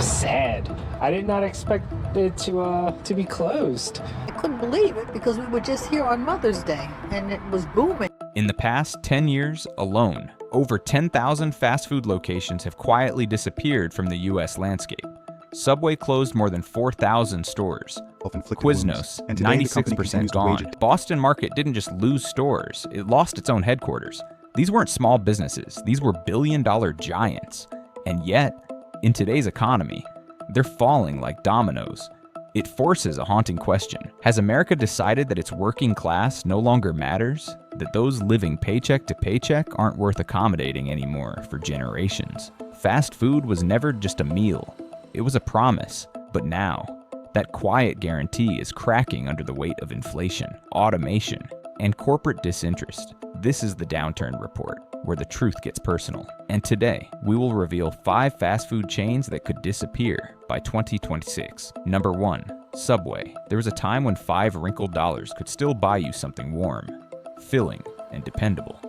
sad. I did not expect it to be closed. I couldn't believe it because we were just here on Mother's Day and it was booming. In the past 10 years alone, over 10,000 fast food locations have quietly disappeared from the U.S. landscape. Subway closed more than 4,000 stores. Quiznos, 96% gone. Boston Market didn't just lose stores, it lost its own headquarters. These weren't small businesses, these were billion-dollar giants. And yet, in today's economy, they're falling like dominoes. It forces a haunting question. Has America decided that its working class no longer matters? That those living paycheck to paycheck aren't worth accommodating anymore for generations? Fast food was never just a meal. It was a promise. But now, that quiet guarantee is cracking under the weight of inflation, automation, and corporate disinterest. This is the Downturn Report, where the truth gets personal. And today, we will reveal 5 fast food chains that could disappear by 2026. Number 1, Subway. There was a time when 5 wrinkled dollars could still buy you something warm, filling, and dependable.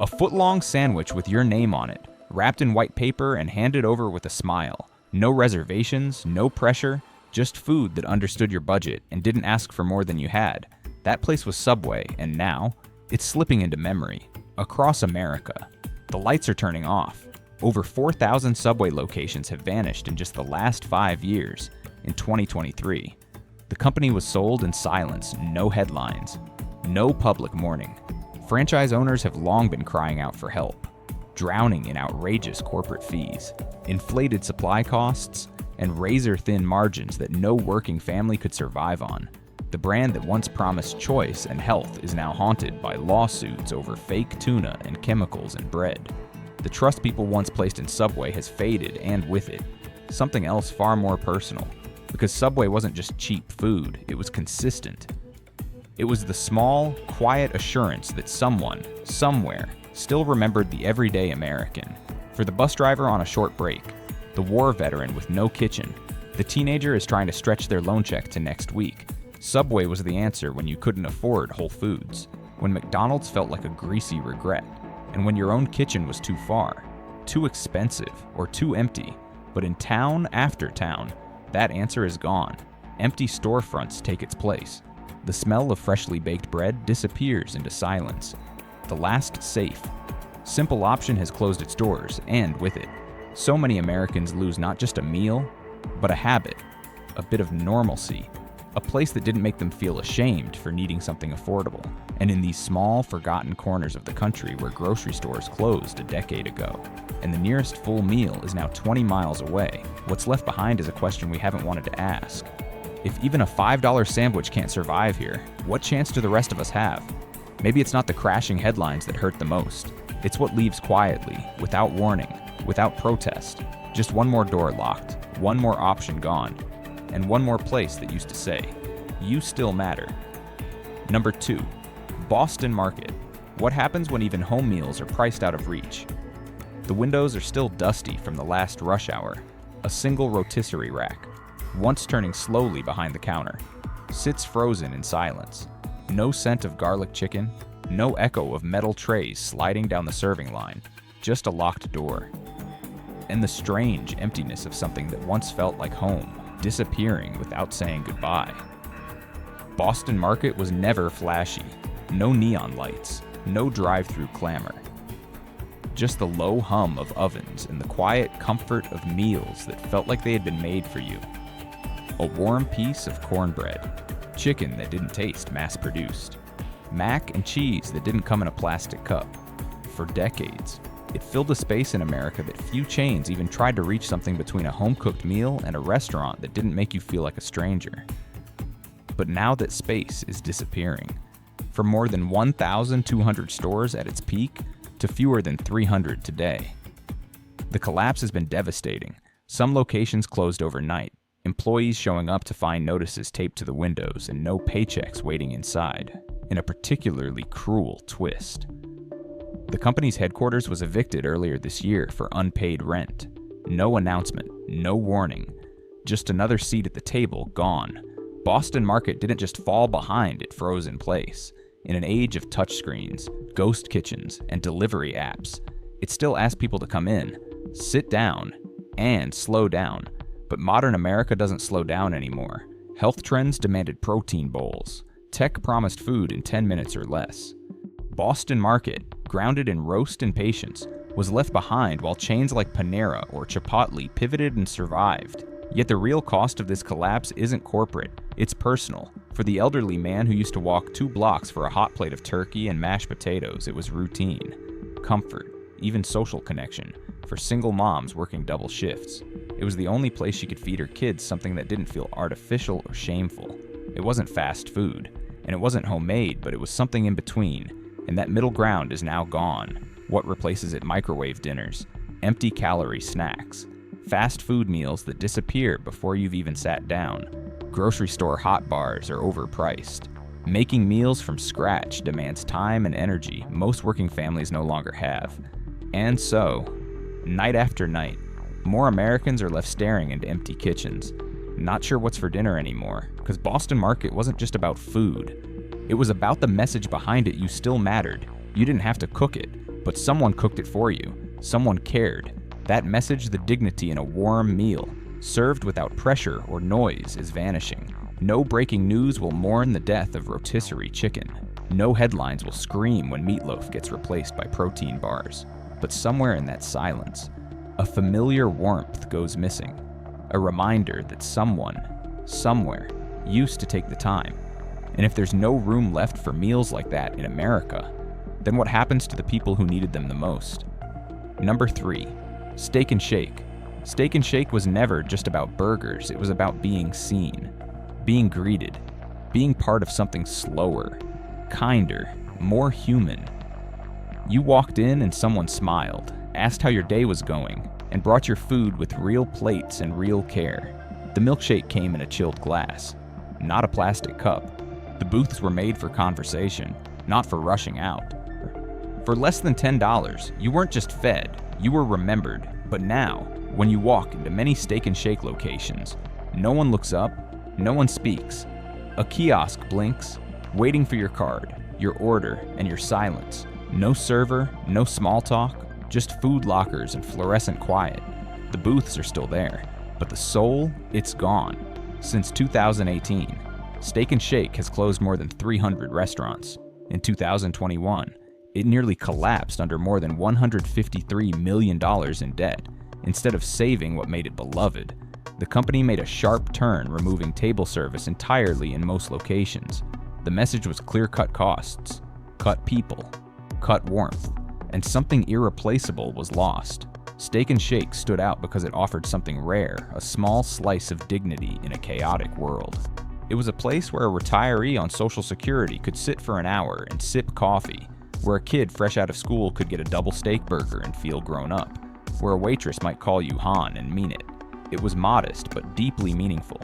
A foot-long sandwich with your name on it, wrapped in white paper and handed over with a smile. No reservations, no pressure, just food that understood your budget and didn't ask for more than you had. That place was Subway, and now, it's slipping into memory. Across America, the lights are turning off. Over 4,000 Subway locations have vanished in just the last 5 years. In 2023, the company was sold in silence, no headlines, no public mourning. Franchise owners have long been crying out for help, drowning in outrageous corporate fees, inflated supply costs, and razor-thin margins that no working family could survive on. The brand that once promised choice and health is now haunted by lawsuits over fake tuna and chemicals in bread. The trust people once placed in Subway has faded, and with it, something else far more personal. Because Subway wasn't just cheap food, it was consistent. It was the small, quiet assurance that someone, somewhere, still remembered the everyday American. For the bus driver on a short break, the war veteran with no kitchen, the teenager is trying to stretch their loan check to next week, Subway was the answer when you couldn't afford Whole Foods, when McDonald's felt like a greasy regret, and when your own kitchen was too far, too expensive, or too empty. But in town after town, that answer is gone. Empty storefronts take its place. The smell of freshly baked bread disappears into silence. The last safe, simple option has closed its doors, and with it, so many Americans lose not just a meal, but a habit, a bit of normalcy. A place that didn't make them feel ashamed for needing something affordable. And in these small, forgotten corners of the country where grocery stores closed a decade ago, and the nearest full meal is now 20 miles away, what's left behind is a question we haven't wanted to ask. If even a $5 sandwich can't survive here, what chance do the rest of us have? Maybe it's not the crashing headlines that hurt the most. It's what leaves quietly, without warning, without protest. Just one more door locked, one more option gone, and one more place that used to say, "You still matter." Number 2, Boston Market. What happens when even home meals are priced out of reach? The windows are still dusty from the last rush hour. A single rotisserie rack, once turning slowly behind the counter, sits frozen in silence. No scent of garlic chicken, no echo of metal trays sliding down the serving line, just a locked door. And the strange emptiness of something that once felt like home, disappearing without saying goodbye. Boston Market was never flashy. No neon lights, no drive-through clamor. Just the low hum of ovens and the quiet comfort of meals that felt like they had been made for you. A warm piece of cornbread, chicken that didn't taste mass-produced, mac and cheese that didn't come in a plastic cup. For decades, it filled a space in America that few chains even tried to reach, something between a home-cooked meal and a restaurant that didn't make you feel like a stranger. But now that space is disappearing. From more than 1,200 stores at its peak to fewer than 300 today. The collapse has been devastating. Some locations closed overnight, employees showing up to find notices taped to the windows and no paychecks waiting inside, in a particularly cruel twist. The company's headquarters was evicted earlier this year for unpaid rent. No announcement, no warning, just another seat at the table gone. Boston Market didn't just fall behind, it froze in place. In an age of touchscreens, ghost kitchens, and delivery apps, it still asked people to come in, sit down, and slow down, But modern America doesn't slow down anymore. Health trends demanded protein bowls. Tech promised food in 10 minutes or less. Boston Market, grounded in roast and patience, was left behind while chains like Panera or Chipotle pivoted and survived. Yet the real cost of this collapse isn't corporate, it's personal. For the elderly man who used to walk 2 blocks for a hot plate of turkey and mashed potatoes, it was routine, comfort, even social connection. For single moms working double shifts, it was the only place she could feed her kids something that didn't feel artificial or shameful. It wasn't fast food, and it wasn't homemade, but it was something in between, and that middle ground is now gone. What replaces it? Microwave dinners, empty calorie snacks, fast food meals that disappear before you've even sat down. Grocery store hot bars are overpriced. Making meals from scratch demands time and energy most working families no longer have. And so, night after night, more Americans are left staring into empty kitchens, not sure what's for dinner anymore, because Boston Market wasn't just about food. It was about the message behind it. You still mattered. You didn't have to cook it, but someone cooked it for you. Someone cared. That message, the dignity in a warm meal, served without pressure or noise, is vanishing. No breaking news will mourn the death of rotisserie chicken. No headlines will scream when meatloaf gets replaced by protein bars. But somewhere in that silence, a familiar warmth goes missing. A reminder that someone, somewhere, used to take the time. And if there's no room left for meals like that in America, then what happens to the people who needed them the most? Number 3, Steak and Shake. Steak and Shake was never just about burgers, it was about being seen, being greeted, being part of something slower, kinder, more human. You walked in and someone smiled, asked how your day was going, and brought your food with real plates and real care. The milkshake came in a chilled glass, not a plastic cup. The booths were made for conversation, not for rushing out. For less than $10, you weren't just fed, you were remembered. But now, when you walk into many Steak and Shake locations, no one looks up, no one speaks. A kiosk blinks, waiting for your card, your order, and your silence. No server, no small talk, just food lockers and fluorescent quiet. The booths are still there, but the soul, it's gone. Since 2018, Steak and Shake has closed more than 300 restaurants. In 2021, it nearly collapsed under more than $153 million in debt. Instead of saving what made it beloved, the company made a sharp turn, removing table service entirely in most locations. The message was clear-cut costs, cut people, cut warmth, and something irreplaceable was lost. Steak and Shake stood out because it offered something rare, a small slice of dignity in a chaotic world. It was a place where a retiree on Social Security could sit for an hour and sip coffee, where a kid fresh out of school could get a double steak burger and feel grown up, where a waitress might call you Han and mean it. It was modest but deeply meaningful.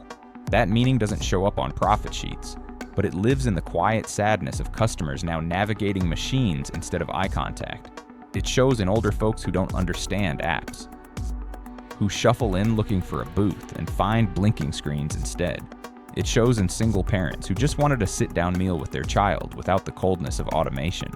That meaning doesn't show up on profit sheets, but it lives in the quiet sadness of customers now navigating machines instead of eye contact. It shows in older folks who don't understand apps, who shuffle in looking for a booth and find blinking screens instead. It shows in single parents who just wanted a sit-down meal with their child without the coldness of automation.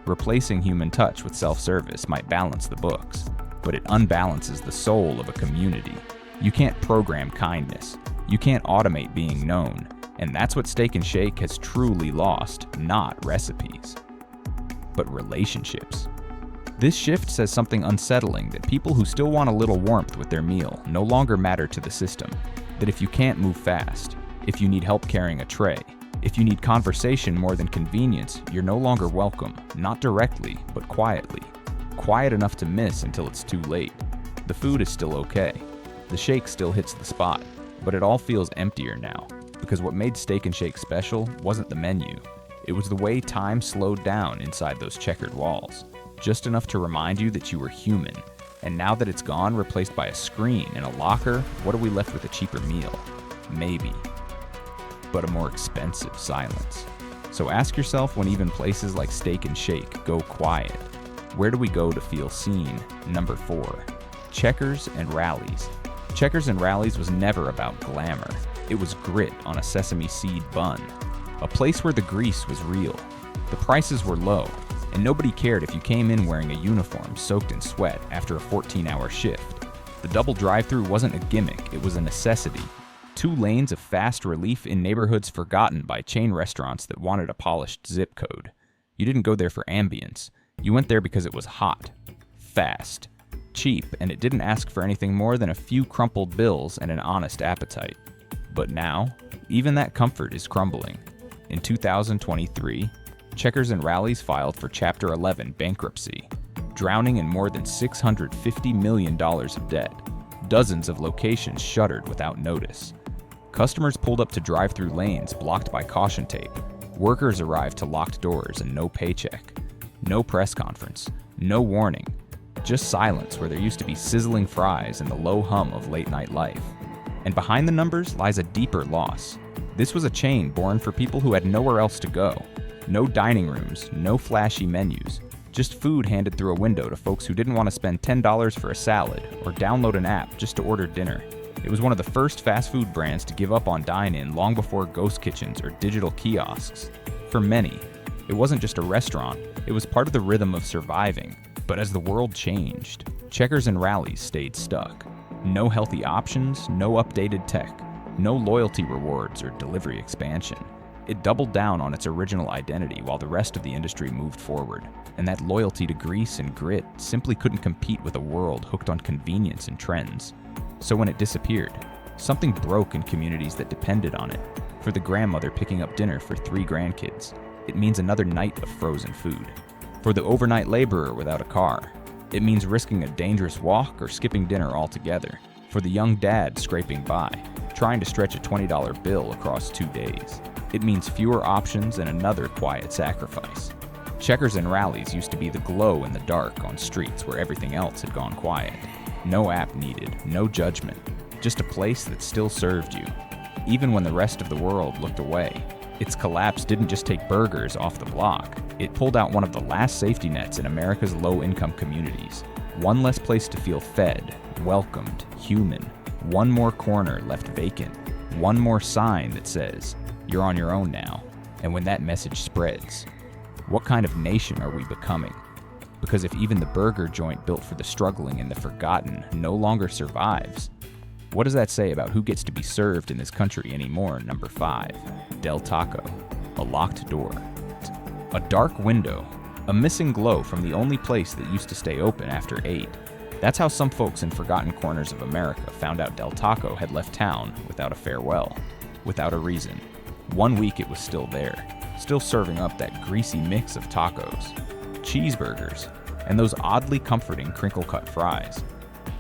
Replacing human touch with self-service might balance the books, but it unbalances the soul of a community. You can't program kindness. You can't automate being known. And that's what Steak and Shake has truly lost, not recipes, but relationships. This shift says something unsettling, that people who still want a little warmth with their meal no longer matter to the system. That if you can't move fast, if you need help carrying a tray, if you need conversation more than convenience, you're no longer welcome, not directly, but quietly. Quiet enough to miss until it's too late. The food is still okay. The shake still hits the spot, but it all feels emptier now, because what made Steak and Shake special wasn't the menu. It was the way time slowed down inside those checkered walls, just enough to remind you that you were human. And now that it's gone, replaced by a screen and a locker, what are we left with? A cheaper meal? Maybe. But a more expensive silence. So ask yourself, when even places like Steak and Shake go quiet, where do we go to feel seen? Number 4, Checkers and Rallies. Checkers and Rallies was never about glamour. It was grit on a sesame seed bun. A place where the grease was real. The prices were low, and nobody cared if you came in wearing a uniform soaked in sweat after a 14-hour shift. The double drive-thru wasn't a gimmick, it was a necessity. 2 lanes of fast relief in neighborhoods forgotten by chain restaurants that wanted a polished zip code. You didn't go there for ambience. You went there because it was hot, fast, cheap, and it didn't ask for anything more than a few crumpled bills and an honest appetite. But now, even that comfort is crumbling. In 2023, Checkers and Rallies filed for Chapter 11 bankruptcy, drowning in more than $650 million of debt. Dozens of locations shuttered without notice. Customers pulled up to drive-through lanes blocked by caution tape. Workers arrived to locked doors and no paycheck. No press conference, no warning, just silence where there used to be sizzling fries and the low hum of late-night life. And behind the numbers lies a deeper loss. This was a chain born for people who had nowhere else to go. No dining rooms, no flashy menus, just food handed through a window to folks who didn't want to spend $10 for a salad or download an app just to order dinner. It was one of the first fast food brands to give up on dine-in long before ghost kitchens or digital kiosks. For many, it wasn't just a restaurant, it was part of the rhythm of surviving. But as the world changed, Checkers and Rallies stayed stuck. No healthy options, no updated tech, no loyalty rewards or delivery expansion. It doubled down on its original identity while the rest of the industry moved forward, and that loyalty to grease and grit simply couldn't compete with a world hooked on convenience and trends. So when it disappeared, something broke in communities that depended on it. For the grandmother picking up dinner for 3 grandkids, it means another night of frozen food. For the overnight laborer without a car, it means risking a dangerous walk or skipping dinner altogether. For the young dad scraping by, trying to stretch a $20 bill across 2 days, it means fewer options and another quiet sacrifice. Checkers and Rallies used to be the glow in the dark on streets where everything else had gone quiet. No app needed, no judgment, just a place that still served you, even when the rest of the world looked away. Its collapse didn't just take burgers off the block, it pulled out one of the last safety nets in America's low-income communities. One less place to feel fed, welcomed, human. One more corner left vacant. One more sign that says, "You're on your own now." And when that message spreads, what kind of nation are we becoming? Because if even the burger joint built for the struggling and the forgotten no longer survives, what does that say about who gets to be served in this country anymore? Number 5, Del Taco. A locked door. A dark window. A missing glow from the only place that used to stay open after 8. That's how some folks in forgotten corners of America found out Del Taco had left town without a farewell, without a reason. 1 week it was still there, still serving up that greasy mix of tacos, cheeseburgers, and those oddly comforting crinkle-cut fries.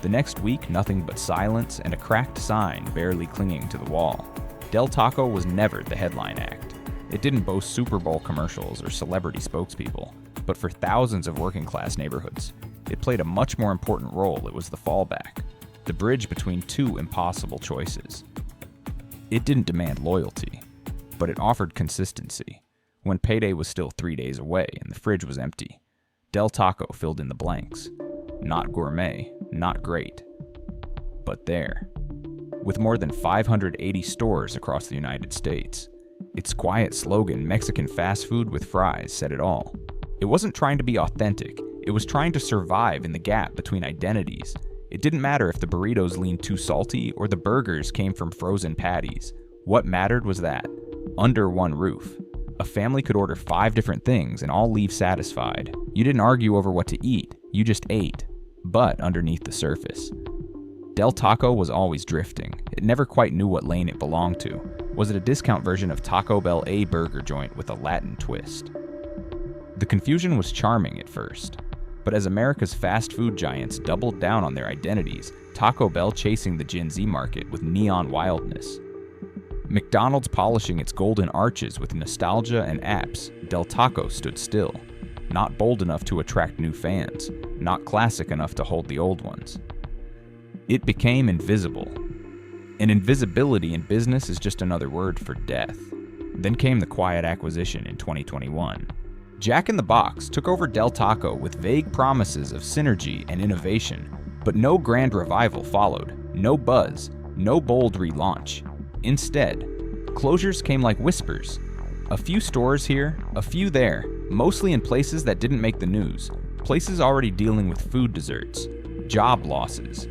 The next week, nothing but silence and a cracked sign barely clinging to the wall. Del Taco was never the headline act. It didn't boast Super Bowl commercials or celebrity spokespeople, but for thousands of working-class neighborhoods, it played a much more important role. It was the fallback, the bridge between 2 impossible choices. It didn't demand loyalty, but it offered consistency. When payday was still 3 days away and the fridge was empty, Del Taco filled in the blanks. Not gourmet, not great, but there. With more than 580 stores across the United States, its quiet slogan, "Mexican fast food with fries," said it all. It wasn't trying to be authentic, it was trying to survive in the gap between identities. It didn't matter if the burritos leaned too salty or the burgers came from frozen patties. What mattered was that, under one roof, a family could order 5 different things and all leave satisfied. You didn't argue over what to eat, you just ate, but underneath the surface. Del Taco was always drifting. It never quite knew what lane it belonged to. Was it a discount version of Taco Bell A burger joint with a Latin twist? The confusion was charming at first, but as America's fast food giants doubled down on their identities, Taco Bell chasing the Gen Z market with neon wildness, McDonald's polishing its golden arches with nostalgia and apps, Del Taco stood still. Not bold enough to attract new fans, not classic enough to hold the old ones. It became invisible. And invisibility in business is just another word for death. Then came the quiet acquisition in 2021. Jack in the Box took over Del Taco with vague promises of synergy and innovation, but no grand revival followed, no buzz, no bold relaunch. Instead, closures came like whispers. A few stores here, a few there, mostly in places that didn't make the news, places already dealing with food deserts, job losses.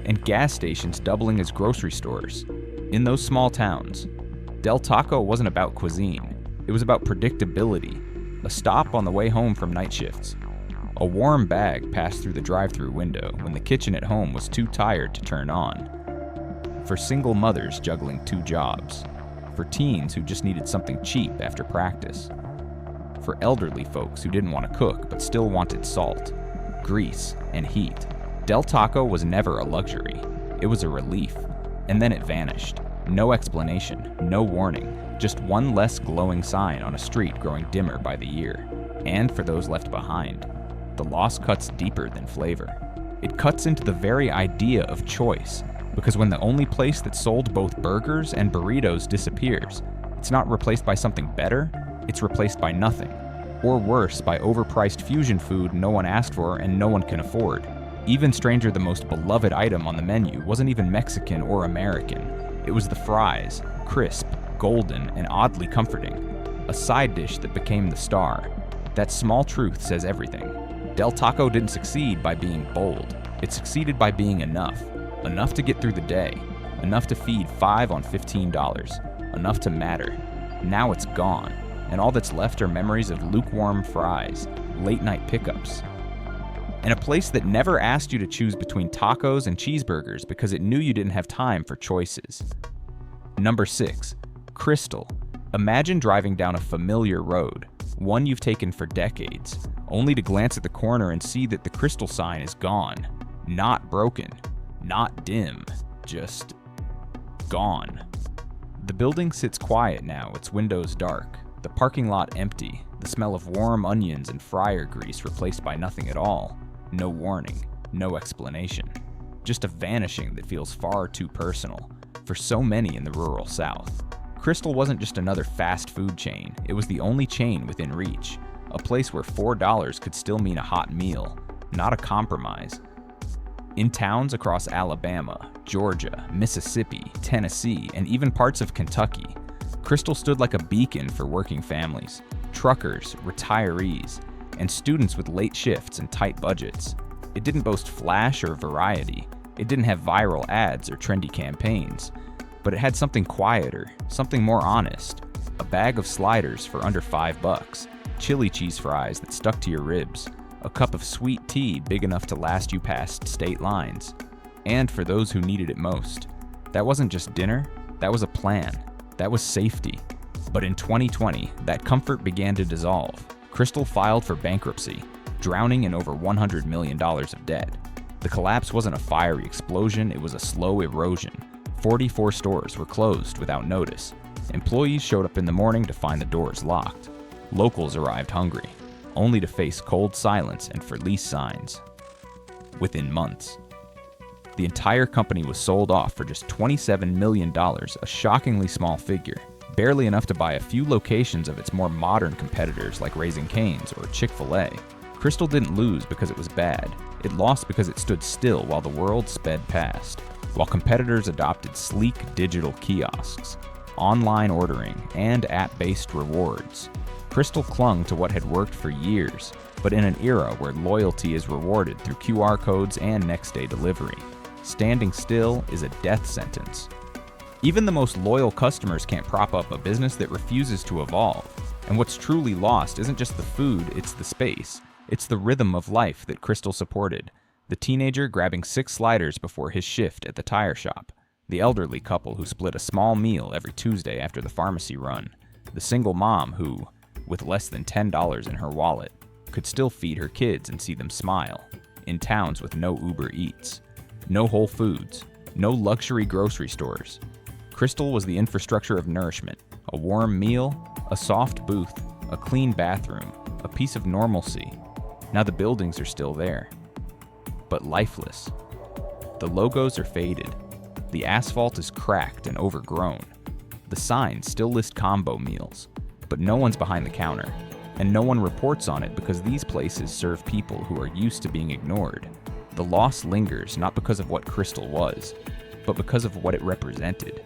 and gas stations doubling as grocery stores. In those small towns, Del Taco wasn't about cuisine. It was about predictability, a stop on the way home from night shifts. A warm bag passed through the drive-thru window when the kitchen at home was too tired to turn on. For single mothers juggling 2 jobs. For teens who just needed something cheap after practice. For elderly folks who didn't want to cook but still wanted salt, grease, and heat. Del Taco was never a luxury. It was a relief. And then it vanished. No explanation, no warning, just one less glowing sign on a street growing dimmer by the year. And for those left behind, the loss cuts deeper than flavor. It cuts into the very idea of choice, because when the only place that sold both burgers and burritos disappears, it's not replaced by something better, it's replaced by nothing. Or worse, by overpriced fusion food no one asked for and no one can afford. Even stranger, the most beloved item on the menu wasn't even Mexican or American. It was the fries, crisp, golden, and oddly comforting. A side dish that became the star. That small truth says everything. Del Taco didn't succeed by being bold. It succeeded by being enough. Enough to get through the day. Enough to feed 5 on $15. Enough to matter. Now it's gone, and all that's left are memories of lukewarm fries, late-night pickups, and a place that never asked you to choose between tacos and cheeseburgers because it knew you didn't have time for choices. Number 6. Crystal. Imagine driving down a familiar road, one you've taken for decades, only to glance at the corner and see that the Crystal sign is gone. Not broken. Not dim. Just gone. The building sits quiet now, its windows dark, the parking lot empty, the smell of warm onions and fryer grease replaced by nothing at all. No warning, no explanation. Just a vanishing that feels far too personal for so many in the rural South. Crystal wasn't just another fast food chain, it was the only chain within reach. A place where $4 could still mean a hot meal, not a compromise. In towns across Alabama, Georgia, Mississippi, Tennessee, and even parts of Kentucky, Crystal stood like a beacon for working families, truckers, retirees, and students with late shifts and tight budgets. It didn't boast flash or variety. It didn't have viral ads or trendy campaigns. But it had something quieter, something more honest. A bag of sliders for under $5, chili cheese fries that stuck to your ribs, a cup of sweet tea big enough to last you past state lines. And for those who needed it most. That wasn't just dinner, that was a plan. That was safety. But in 2020, that comfort began to dissolve. Crystal filed for bankruptcy, drowning in over $100 million of debt. The collapse wasn't a fiery explosion, it was a slow erosion. 44 stores were closed without notice. Employees showed up in the morning to find the doors locked. Locals arrived hungry, only to face cold silence and for lease signs. Within months, the entire company was sold off for just $27 million, a shockingly small figure, barely enough to buy a few locations of its more modern competitors like Raising Cane's or Chick-fil-A. Crystal didn't lose because it was bad. It lost because it stood still while the world sped past. While competitors adopted sleek digital kiosks, online ordering, and app-based rewards, Crystal clung to what had worked for years, but in an era where loyalty is rewarded through QR codes and next-day delivery. Standing still is a death sentence. Even the most loyal customers can't prop up a business that refuses to evolve. And what's truly lost isn't just the food, it's the space. It's the rhythm of life that Crystal supported. The teenager grabbing 6 sliders before his shift at the tire shop. The elderly couple who split a small meal every Tuesday after the pharmacy run. The single mom who, with less than $10 in her wallet, could still feed her kids and see them smile. In towns with no Uber Eats. No Whole Foods. No luxury grocery stores. Crystal was the infrastructure of nourishment. A warm meal, a soft booth, a clean bathroom, a piece of normalcy. Now the buildings are still there, but lifeless. The logos are faded. The asphalt is cracked and overgrown. The signs still list combo meals, but no one's behind the counter, and no one reports on it because these places serve people who are used to being ignored. The loss lingers not because of what Crystal was, but because of what it represented.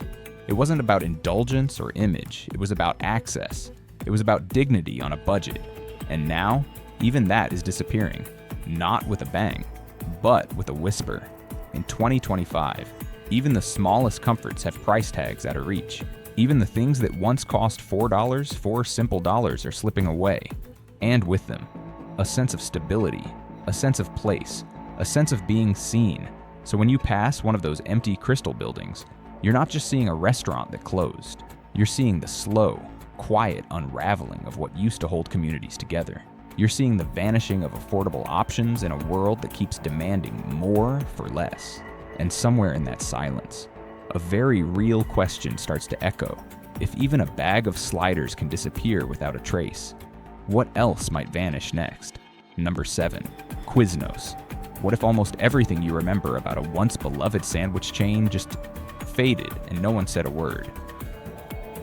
It wasn't about indulgence or image, it was about access. It was about dignity on a budget. And now, even that is disappearing. Not with a bang, but with a whisper. In 2025, even the smallest comforts have price tags out of reach. Even the things that once cost $4, 4 simple dollars are slipping away. And with them, a sense of stability, a sense of place, a sense of being seen. So when you pass one of those empty crystal buildings, you're not just seeing a restaurant that closed. You're seeing the slow, quiet unraveling of what used to hold communities together. You're seeing the vanishing of affordable options in a world that keeps demanding more for less. And somewhere in that silence, a very real question starts to echo. If even a bag of sliders can disappear without a trace, what else might vanish next? Number 7, Quiznos. What if almost everything you remember about a once beloved sandwich chain just faded and no one said a word?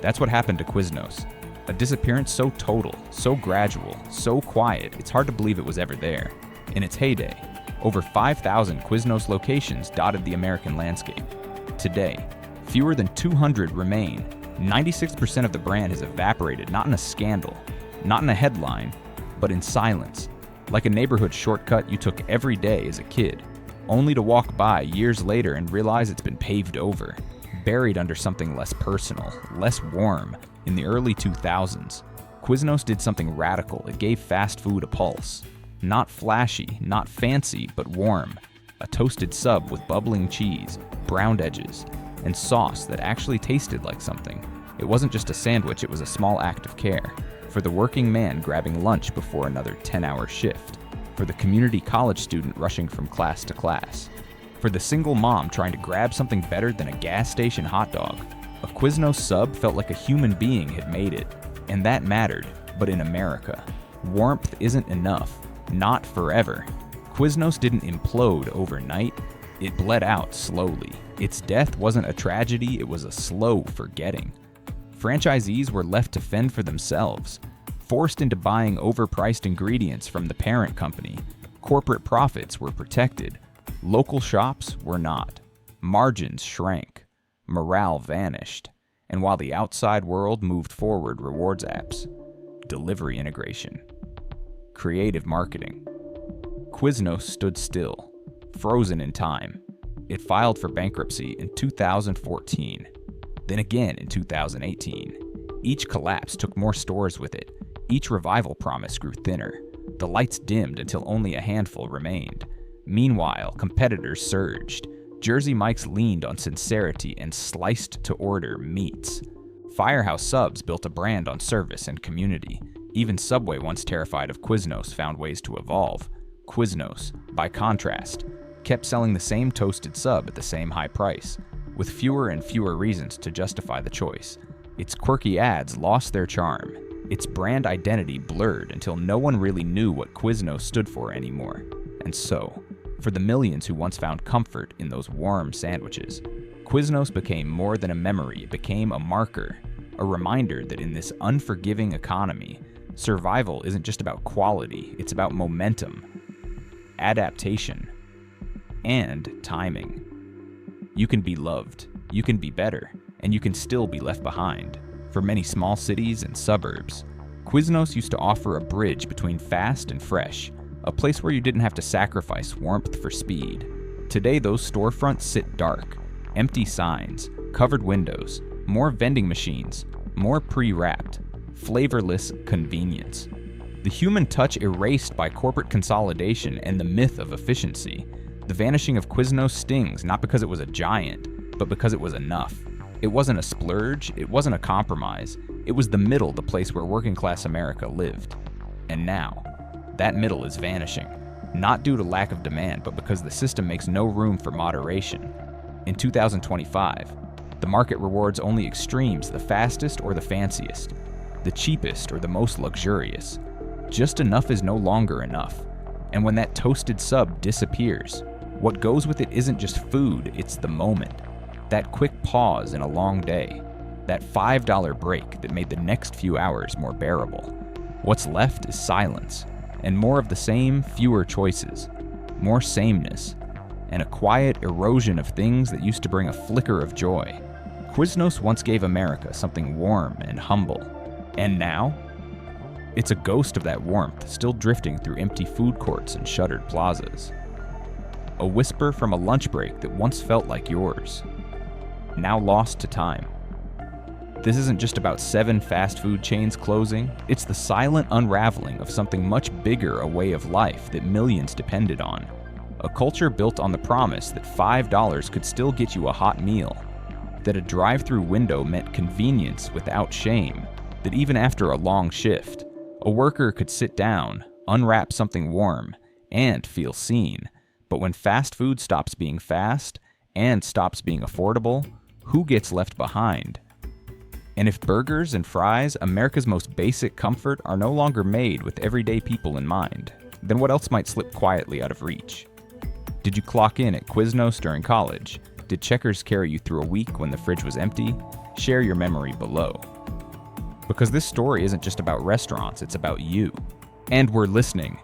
That's what happened to Quiznos. A disappearance so total, so gradual, so quiet, it's hard to believe it was ever there. In its heyday, over 5,000 Quiznos locations dotted the American landscape. Today, fewer than 200 remain. 96% of the brand has evaporated, not in a scandal, not in a headline, but in silence. Like a neighborhood shortcut you took every day as a kid, only to walk by years later and realize it's been paved over, buried under something less personal, less warm. In the early 2000s, Quiznos did something radical. It gave fast food a pulse. Not flashy, not fancy, but warm. A toasted sub with bubbling cheese, browned edges, and sauce that actually tasted like something. It wasn't just a sandwich, it was a small act of care. For the working man grabbing lunch before another 10-hour shift. For the community college student rushing from class to class. For the single mom trying to grab something better than a gas station hot dog. A Quiznos sub felt like a human being had made it, and that mattered, but in America. Warmth isn't enough, not forever. Quiznos didn't implode overnight, it bled out slowly. Its death wasn't a tragedy, it was a slow forgetting. Franchisees were left to fend for themselves, forced into buying overpriced ingredients from the parent company. Corporate profits were protected, local shops were not. Margins shrank. Morale vanished, and while the outside world moved forward rewards apps, delivery integration, creative marketing, Quiznos stood still, frozen in time. It filed for bankruptcy in 2014, then again in 2018. Each collapse took more stores with it. Each revival promise grew thinner. The lights dimmed until only a handful remained. Meanwhile, competitors surged. Jersey Mike's leaned on sincerity and sliced-to-order meats. Firehouse Subs built a brand on service and community. Even Subway, once terrified of Quiznos, found ways to evolve. Quiznos, by contrast, kept selling the same toasted sub at the same high price, with fewer and fewer reasons to justify the choice. Its quirky ads lost their charm. Its brand identity blurred until no one really knew what Quiznos stood for anymore. And so, for the millions who once found comfort in those warm sandwiches, Quiznos became more than a memory. It became a marker, a reminder that in this unforgiving economy, survival isn't just about quality, it's about momentum, adaptation, and timing. You can be loved, you can be better, and you can still be left behind. For many small cities and suburbs, Quiznos used to offer a bridge between fast and fresh, a place where you didn't have to sacrifice warmth for speed. Today, those storefronts sit dark, empty signs, covered windows, more vending machines, more pre-wrapped, flavorless convenience. The human touch erased by corporate consolidation and the myth of efficiency. The vanishing of Quiznos stings not because it was a giant, but because it was enough. It wasn't a splurge, it wasn't a compromise. It was the middle, the place where working class America lived. And now, that middle is vanishing, not due to lack of demand, but because the system makes no room for moderation. In 2025, the market rewards only extremes, the fastest or the fanciest, the cheapest or the most luxurious. Just enough is no longer enough. And when that toasted sub disappears, what goes with it isn't just food, it's the moment. That quick pause in a long day, that $5 break that made the next few hours more bearable. What's left is silence, and more of the same, fewer choices, more sameness, and a quiet erosion of things that used to bring a flicker of joy. Quiznos once gave America something warm and humble, and now, it's a ghost of that warmth still drifting through empty food courts and shuttered plazas. a whisper from a lunch break that once felt like yours, now lost to time. This isn't just about 7 fast food chains closing, it's the silent unraveling of something much bigger, a way of life that millions depended on. A culture built on the promise that $5 could still get you a hot meal, that a drive-through window meant convenience without shame, that even after a long shift, a worker could sit down, unwrap something warm, and feel seen. But when fast food stops being fast and stops being affordable, who gets left behind? And if burgers and fries, America's most basic comfort, are no longer made with everyday people in mind, then what else might slip quietly out of reach? Did you clock in at Quiznos during college? Did Checkers carry you through a week when the fridge was empty? Share your memory below. Because this story isn't just about restaurants, it's about you. And we're listening.